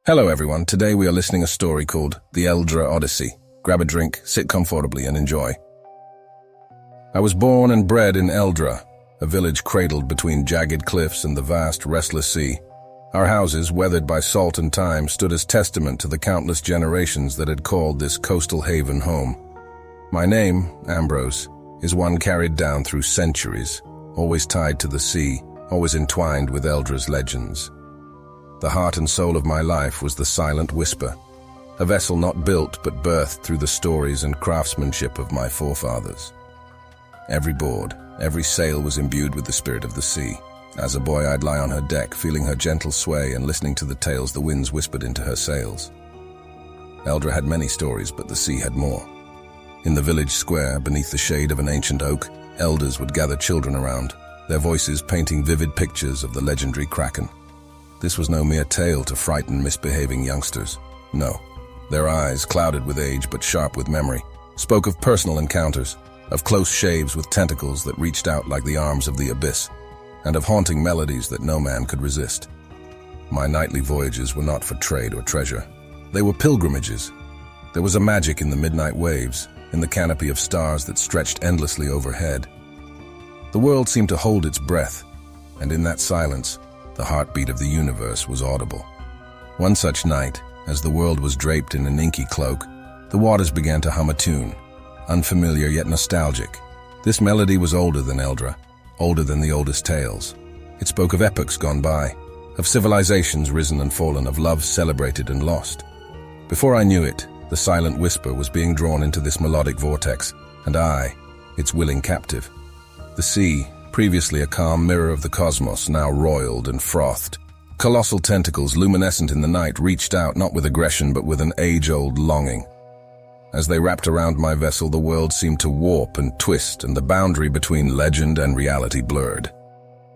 Hello everyone, today we are listening a story called The Eldra Odyssey. Grab a drink, sit comfortably and enjoy. I was born and bred in Eldra, a village cradled between jagged cliffs and the vast, restless sea. Our houses, weathered by salt and time, stood as testament to the countless generations that had called this coastal haven home. My name, Ambrose, is one carried down through centuries, always tied to the sea, always entwined with Eldra's legends. The heart and soul of my life was the silent whisper, a vessel not built but birthed through the stories and craftsmanship of my forefathers. Every board, every sail was imbued with the spirit of the sea. As a boy, I'd lie on her deck, feeling her gentle sway and listening to the tales the winds whispered into her sails. Eldra had many stories, but the sea had more. In the village square, beneath the shade of an ancient oak, elders would gather children around, their voices painting vivid pictures of the legendary Kraken. This was no mere tale to frighten misbehaving youngsters. No, their eyes, clouded with age but sharp with memory, spoke of personal encounters, of close shaves with tentacles that reached out like the arms of the abyss, and of haunting melodies that no man could resist. My nightly voyages were not for trade or treasure. They were pilgrimages. There was a magic in the midnight waves, in the canopy of stars that stretched endlessly overhead. The world seemed to hold its breath, and in that silence, the heartbeat of the universe was audible. One such night, as the world was draped in an inky cloak, the waters began to hum a tune, unfamiliar yet nostalgic. This melody was older than Eldra, older than the oldest tales. It spoke of epochs gone by, of civilizations risen and fallen, of love celebrated and lost. Before I knew it, the silent whisper was being drawn into this melodic vortex, and I, its willing captive. The sea, previously a calm mirror of the cosmos, now roiled and frothed. Colossal tentacles, luminescent in the night, reached out not with aggression but with an age-old longing. As they wrapped around my vessel, the world seemed to warp and twist, and the boundary between legend and reality blurred.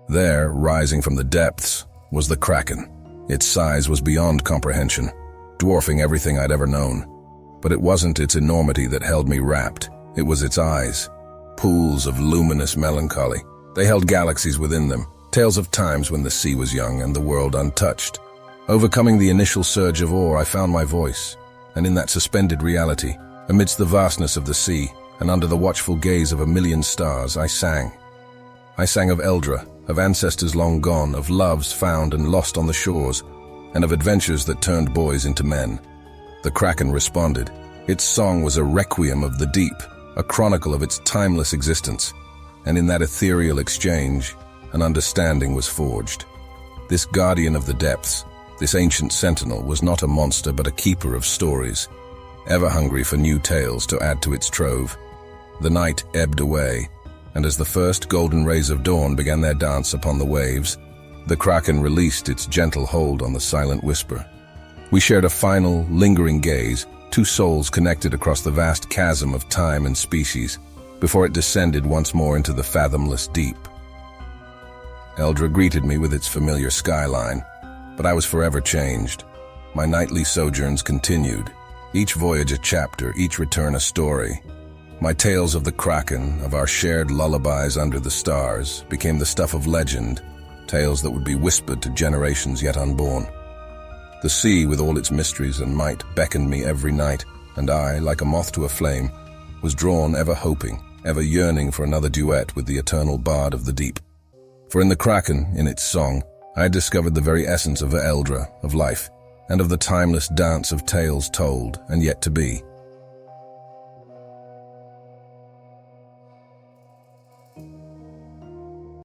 There, rising from the depths, was the Kraken. Its size was beyond comprehension, dwarfing everything I'd ever known. But it wasn't its enormity that held me rapt. It was its eyes, pools of luminous melancholy. They held galaxies within them, tales of times when the sea was young and the world untouched. Overcoming the initial surge of awe, I found my voice, and in that suspended reality, amidst the vastness of the sea, and under the watchful gaze of a million stars, I sang. I sang of Eldra, of ancestors long gone, of loves found and lost on the shores, and of adventures that turned boys into men. The Kraken responded. Its song was a requiem of the deep, a chronicle of its timeless existence. And in that ethereal exchange, an understanding was forged. This guardian of the depths, this ancient sentinel, was not a monster but a keeper of stories, ever hungry for new tales to add to its trove. The night ebbed away, and as the first golden rays of dawn began their dance upon the waves, the Kraken released its gentle hold on the silent whisper. We shared a final, lingering gaze, two souls connected across the vast chasm of time and species, before it descended once more into the fathomless deep. Eldra greeted me with its familiar skyline, but I was forever changed. My nightly sojourns continued, each voyage a chapter, each return a story. My tales of the Kraken, of our shared lullabies under the stars, became the stuff of legend, tales that would be whispered to generations yet unborn. The sea, with all its mysteries and might, beckoned me every night, and I, like a moth to a flame, was drawn, ever hoping, ever yearning for another duet with the eternal bard of the deep. For in the Kraken, in its song, I had discovered the very essence of Eldra, of life, and of the timeless dance of tales told and yet to be.